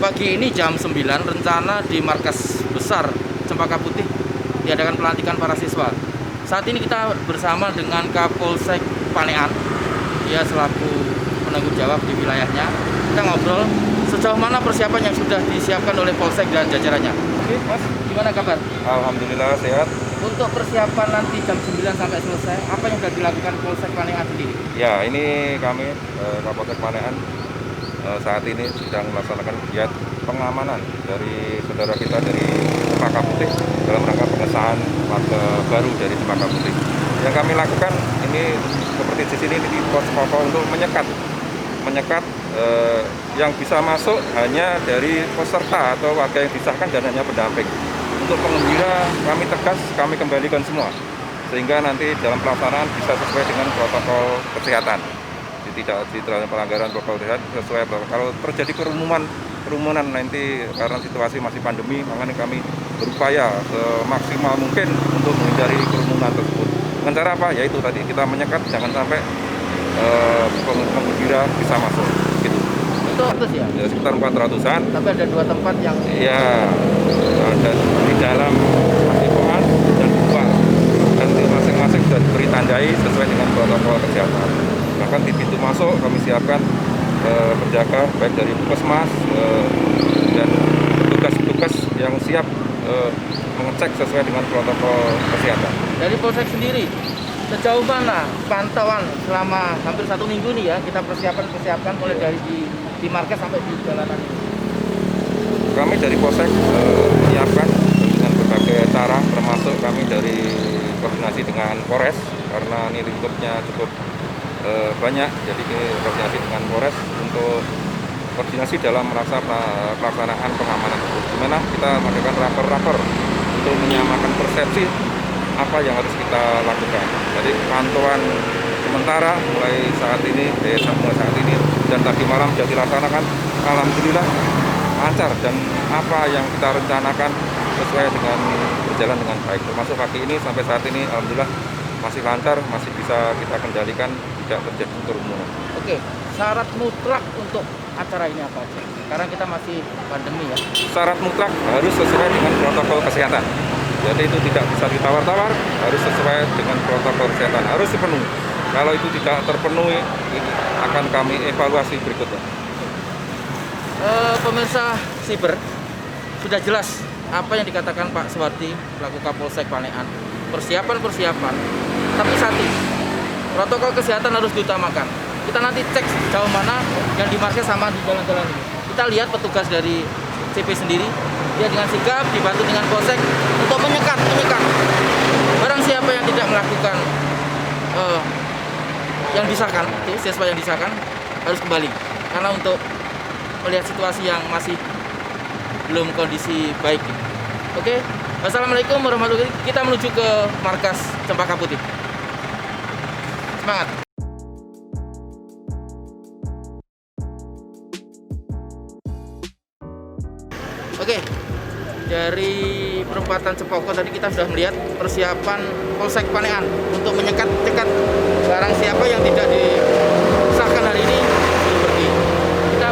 pagi ini jam 9 rencana di markas besar Cempaka Putih diadakan pelantikan para siswa. Saat ini kita bersama dengan Kapolsek Panean, dia selaku penanggung jawab di wilayahnya. Kita ngobrol sejauh mana persiapan yang sudah disiapkan oleh Polsek dan jajarannya. Oke, Mas, gimana kabar? Alhamdulillah sehat. Untuk persiapan nanti jam 9 sampai selesai, apa yang sudah dilakukan Polsek Panean sendiri? Ya, ini kami Kapolsek Panean saat ini sedang melaksanakan giat pengamanan dari saudara kita dari Cempaka Putih dalam rangka pengesahan warga baru dari Cempaka Putih. Yang kami lakukan ini seperti di sini di pos pokok untuk menyekat yang bisa masuk hanya dari peserta atau warga yang disahkan dan hanya pendamping. Untuk penggembira kami tegas, kami kembalikan semua sehingga nanti dalam pelaksanaan bisa sesuai dengan protokol kesehatan. Tidak dalam pelanggaran protokol kesehatan sesuai. Kalau terjadi kerumunan nanti karena situasi masih pandemi, makanya kami berupaya semaksimal mungkin untuk menghindari kerumunan tersebut. Dengan cara apa? Yaitu tadi kita menyekat jangan sampai penggembira bisa masuk. Gitu. Itu ya? Ya, sekitar 400-an. Tapi ada 2 tempat yang ya ada di dalam masjid dan luar. Dan masing-masing sudah diberi tandai sesuai dengan protokol kesehatan. Bahkan di pintu masuk kami siapkan penjaga baik dari puskesmas dan petugas-petugas yang siap mengecek sesuai dengan protokol kesehatan. Dari Polsek sendiri, sejauh mana pantauan selama hampir 1 minggu nih ya kita persiapan mulai dari di markas sampai di jalanan ini? Kami dari Polsek menyiapkan dengan berbagai cara, termasuk kami dari koordinasi dengan Polres karena ini lingkupnya cukup banyak, jadi koordinasi dengan Polres untuk koordinasi dalam pelaksanaan pengamanan itu. Dimana kita melakukan rapor untuk menyamakan persepsi apa yang harus kita lakukan. Jadi pantauan sementara mulai saat ini dan tadi malam sudah dilaksanakan, alhamdulillah lancar dan apa yang kita rencanakan sesuai dengan berjalan dengan baik. Termasuk pagi ini sampai saat ini alhamdulillah masih lancar, masih bisa kita kendalikan, tidak terjadi kerumunan. Oke, syarat mutlak untuk acara ini apa aja? Karena kita masih pandemi ya. Syarat mutlak harus sesuai dengan protokol kesehatan. Jadi itu tidak bisa ditawar-tawar, harus sesuai dengan protokol kesehatan, harus dipenuhi. Kalau itu tidak terpenuhi, akan kami evaluasi berikutnya. Pemirsa Siber, sudah jelas apa yang dikatakan Pak Suwardi, pelaku Kapolsek Panean. Persiapan, tapi satu, protokol kesehatan harus diutamakan. Kita nanti cek sejauh mana yang di markas sama di jalan-jalan ini. Kita lihat petugas dari CP sendiri, dia dengan sigap dibantu dengan Polsek untuk menyekat. Barang siapa yang tidak melakukan yang disahkan, itu siswa yang disahkan harus kembali. Karena untuk melihat situasi yang masih belum kondisi baik. Oke, wassalamualaikum warahmatullahi wabarakatuh. Kita menuju ke markas Cempaka Putih. Semangat. Oke, dari perempatan Cepoko tadi kita sudah melihat persiapan Polsek Panean untuk menyekat barang siapa yang tidak disahkan hari ini sudah pergi. Kita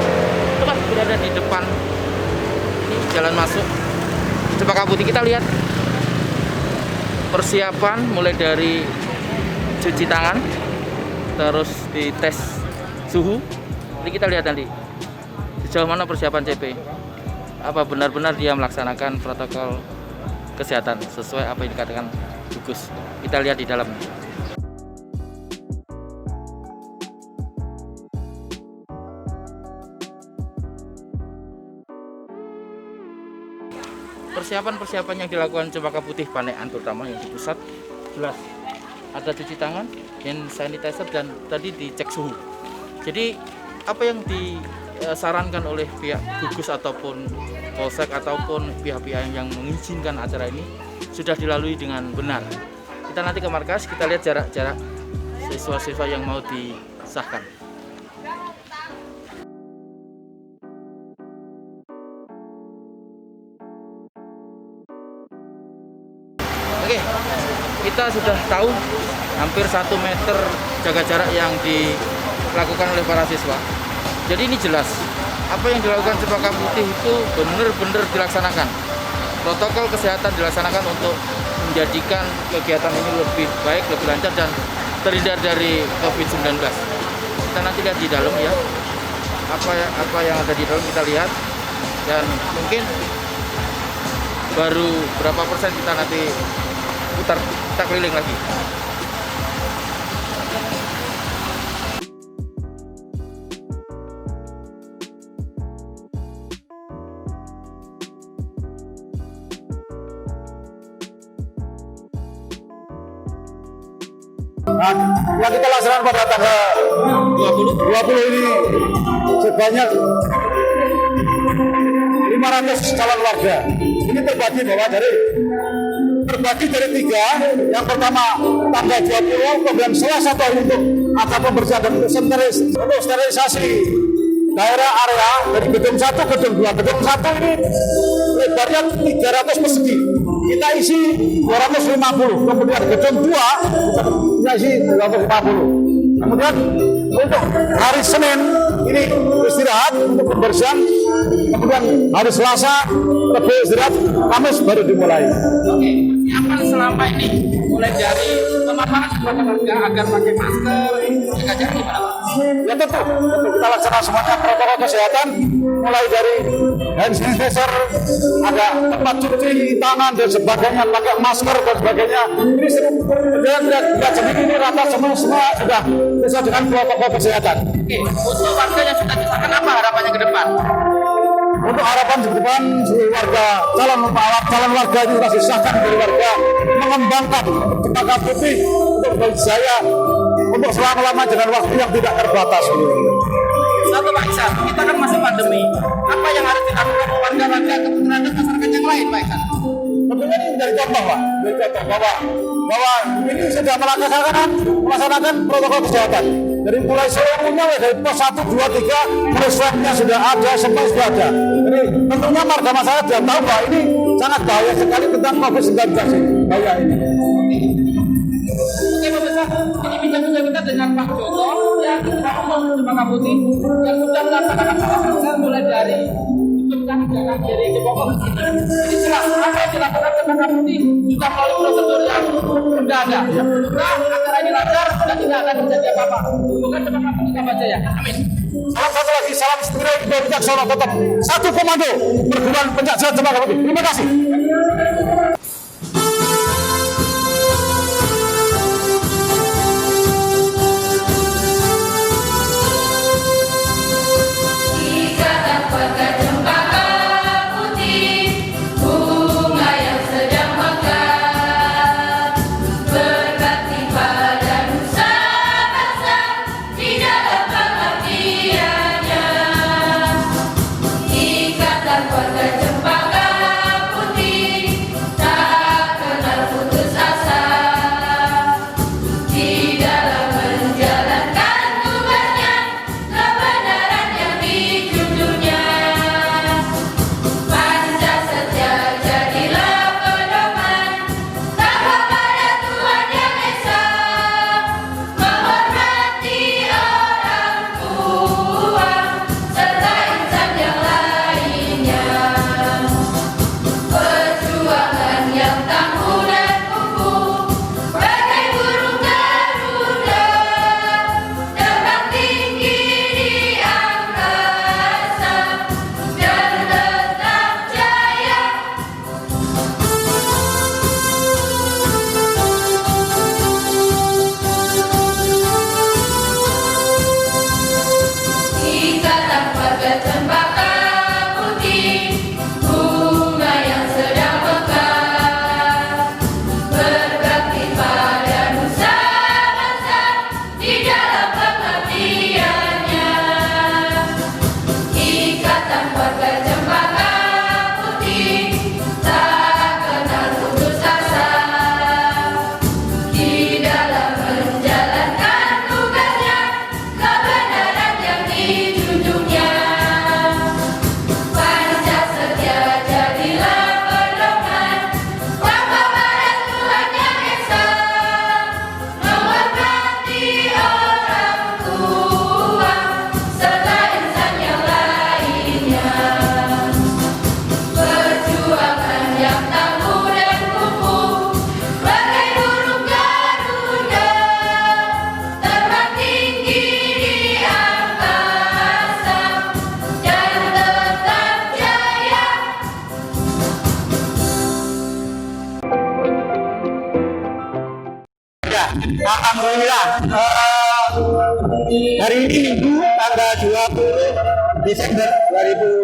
tepat berada di depan ini jalan masuk Cempaka Putih. Kita lihat persiapan mulai dari cuci tangan, terus dites suhu. Jadi kita lihat nanti sejauh mana persiapan CP. Apa benar-benar dia melaksanakan protokol kesehatan sesuai apa yang dikatakan gugus. Kita lihat di dalam. Persiapan yang dilakukan Cempaka Putih Panean terutama yang di pusat jelas ada cuci tangan, hand sanitizer dan tadi dicek suhu. Jadi apa yang disarankan oleh pihak gugus ataupun Polsek ataupun pihak-pihak yang mengizinkan acara ini sudah dilalui dengan benar. Kita nanti ke markas, kita lihat jarak-jarak siswa-siswa yang mau disahkan. Oke, kita sudah tahu hampir 1 meter jaga jarak yang dilakukan oleh para siswa. Jadi ini jelas apa yang dilakukan Cempaka Putih itu benar-benar dilaksanakan. Protokol kesehatan dilaksanakan untuk menjadikan kegiatan ini lebih baik, lebih lancar dan terhindar dari COVID-19. Kita nanti lihat di dalam ya, apa yang ada di dalam kita lihat, dan mungkin baru berapa persen kita nanti kita keliling lagi. Nah, yang kita laksanakan pada tanggal 20 ini sebanyak 500 calon warga. Ini terbagi dari 3. Yang pertama tanggal 20 program salah satu untuk acara pembersihan dan untuk sterilisasi daerah area dari gedung 1 ke gedung 2. Gedung 1 ini lebarnya 300 persegi. Kita isi 250. Kemudian gedung 2 kita isi 250. Kemudian untuk hari Senin ini istirahat untuk pembersihan. Kemudian hari Selasa lebih istirahat. Kamis baru dimulai. Oke, persiapan selama ini mulai dari pemaparan kepada warga agar pakai masker, jaga jarak gimana Pak? Ya tentu kita laksanakan semuanya protokol kesehatan, mulai dari hand sanitizer, ada tempat cuci tangan dan sebagainya, pakai masker dan sebagainya. Ini tidak sedikit, ini rata semua sudah sesuai dengan protokol kesehatan. Oke, untuk warga yang sudah disahkan apa harapannya ke depan? Untuk harapan ke depan warga calon warga ini sudah disahkan dari warga mengembangkan Cempaka Putih untuk berjaya untuk selama-lamanya dengan waktu yang tidak terbatas. Satu Pak Iksan, kita kan masih pandemi. Apa yang harus dilakukan warga-warga terhadap masyarakat yang lain Pak Iksan? Tentunya ini menjadi contoh Pak, bahwa ini sudah melaksanakan protokol kesehatan. Dari mulai seluruhnya dari pos 1, 2, 3, swabnya sudah ada, semua sudah ada. Jadi tentunya warga masyarakat sudah tahu bahwa ini sangat bahaya sekali tentang COVID-19 ini. Bahaya ini. Oke pemirsa, ini bincang kita dengan Pak Joko yang Cempaka Putih yang sudah melaksanakan protokol mulai dari jalan dari Cempaka Putih. Ini jelas apa yang dilakukan Cempaka Putih sudah melalui prosedur yang sudah ada. Semoga acara ini lancar dan tidak akan terjadi apa-apa. Semoga Cempaka Putih tambah jaya. Amin. Salam satu lagi, salam sejahtera dari Wicaksono, tetap satu komando perguruan pencaksilat Cempaka Putih. Terima kasih. Ikatan warga Cempaka Putih. Ya, alhamdulillah. Hari ini Minggu tanggal 20 Desember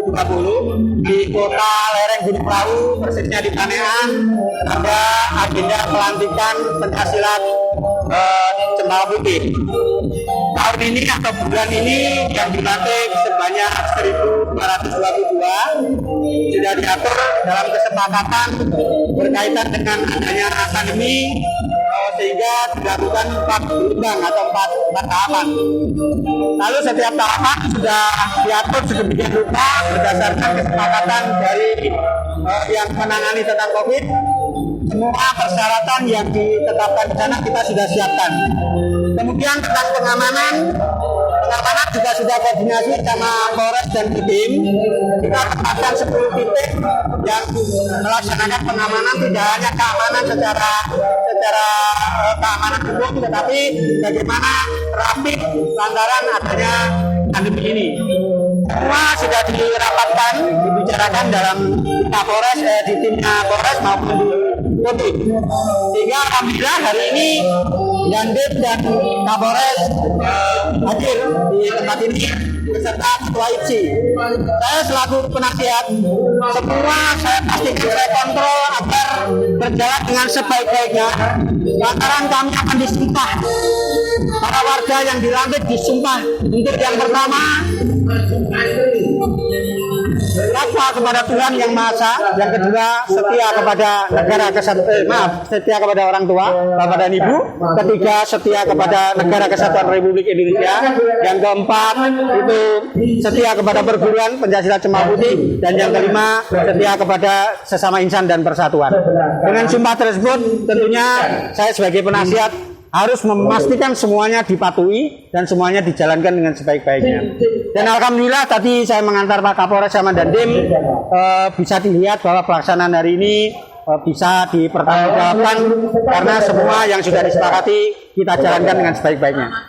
2020 di kota lereng Gunung Lawu, persisnya di Panean, ada agenda pelantikan pencaksilat Cempaka Putih. Tahun ini atau bulan ini yang dilantik sebanyak 1.222 sudah diatur dalam kesepakatan berkaitan dengan adanya pandemi, sehingga dilakukan 4 gelombang atau 4 tahapan. Lalu setiap tahapan sudah diatur sedemikian rupa berdasarkan kesepakatan dari yang menangani tentang COVID. Semua persyaratan yang ditetapkan di sana kita sudah siapkan. Kemudian tentang pengamanan juga sudah koordinasi sama Polres dan Kodim. Kita tetapkan 10 titik yang melaksanakan pengamanan, tidak hanya keamanan secara keamanan umum, tetapi bagaimana rapid lantaran adanya pandemi ini. Semua sudah dirapatkan, dibicarakan dalam Kapolres, di timnya Polres maupun di Kodim. Sehingga alhamdulillah hari ini Dandim dan Kapolres hadir di tempat ini beserta Ketua IPSI. Saya selaku penasihat, semua saya pastikan saya kontrol agar berjalan dengan sebaik-baiknya. Lantaran kami akan disumpah, para warga yang dilantik disumpah untuk yang pertama takwa kepada Tuhan Yang Maha Esa, yang kedua setia kepada negara setia kepada orang tua, bapak dan ibu, ketiga setia kepada Negara Kesatuan Republik Indonesia, yang keempat itu setia kepada perguruan pencaksilat Cempaka Putih, dan yang kelima setia kepada sesama insan dan persatuan. Dengan sumpah tersebut tentunya saya sebagai penasihat harus memastikan semuanya dipatuhi dan semuanya dijalankan dengan sebaik-baiknya. Dan alhamdulillah tadi saya mengantar Pak Kapolres sama Dandim, bisa dilihat bahwa pelaksanaan hari ini bisa dipertanggungjawabkan karena semua yang sudah disepakati kita jalankan dengan sebaik-baiknya.